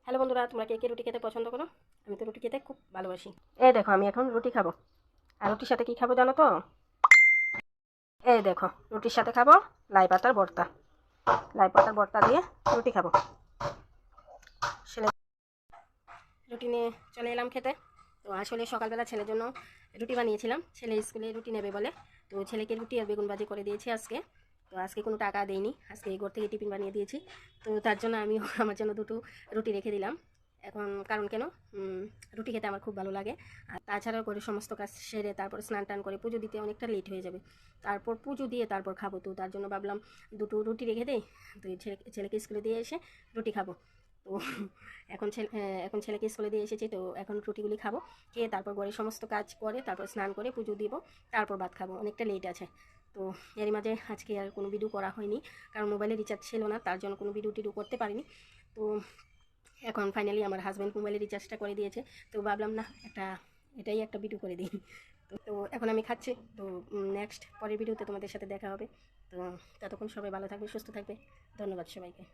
Hello বন্ধুরা, তোমরা কে কে রুটি খেতে পছন্দ করো? আমি তো রুটি খেতে খুব ভালোবাসি। এই দেখো, আমি এখন রুটি খাবো। আর রুটির সাথে কি খাবো জানো তো? এই দেখো, রুটির সাথে খাবো লাই পাতার ভর্তা। লাই পাতার ভর্তা দিয়ে রুটি খাবো। ছেলে রুটি নিয়ে চলে এলাম খেতে। তো আসলে সকালবেলা ছেলের জন্য রুটি বানিয়েছিলাম। ছেলে স্কুলে রুটি নেবে বলে, তো ছেলেকে রুটি আর বেগুন ভাজি করে দিয়েছি আজকে। তো আজকে কোনো টাকা দেইনি, আজকে ঘর থেকে টিফিন বানিয়ে দিয়েছি। তো তার জন্য আমিও আমার জন্য দুটো রুটি রেখে দিলাম। এখন কারণ কেন, রুটি খেতে আমার খুব ভালো লাগে। আর তাছাড়াও করে সমস্ত কাজ সেরে তারপর স্নান টান করে পুজো দিতে অনেকটা লেট হয়ে যাবে। তারপর পুজো দিয়ে তারপর খাবো, তো তার জন্য ভাবলাম দুটো রুটি রেখে দেই। তো ছেলেকে স্কুলে দিয়ে এসে রুটি খাবো। তো এখন ছেলেকে স্কুলে দিয়ে এসেছি, তো এখন রুটিগুলি খাবো। খেয়ে তারপর ঘরে সমস্ত কাজ করে তারপর স্নান করে পুজো দিব, তারপর ভাত খাবো। অনেকটা লেট আছে। তো এর মাঝে আজকে আর কোনো ভিডিও করা হয়নি, কারণ মোবাইলে রিচার্জ ছিল না, তার জন্য কোনো ভিডিও টিডিও করতে পারিনি। তো এখন ফাইনালি আমার হাজব্যান্ড মোবাইলে রিচার্জটা করে দিয়েছে। তো ভাবলাম না, এটাই একটা ভিডিও করে দিই। তো এখন আমি খাচ্ছি। তো নেক্সট পরের ভিডিওতে তোমাদের সাথে দেখা হবে। তো ততক্ষণ সবাই ভালো থাকবে, সুস্থ থাকবে। ধন্যবাদ সবাইকে।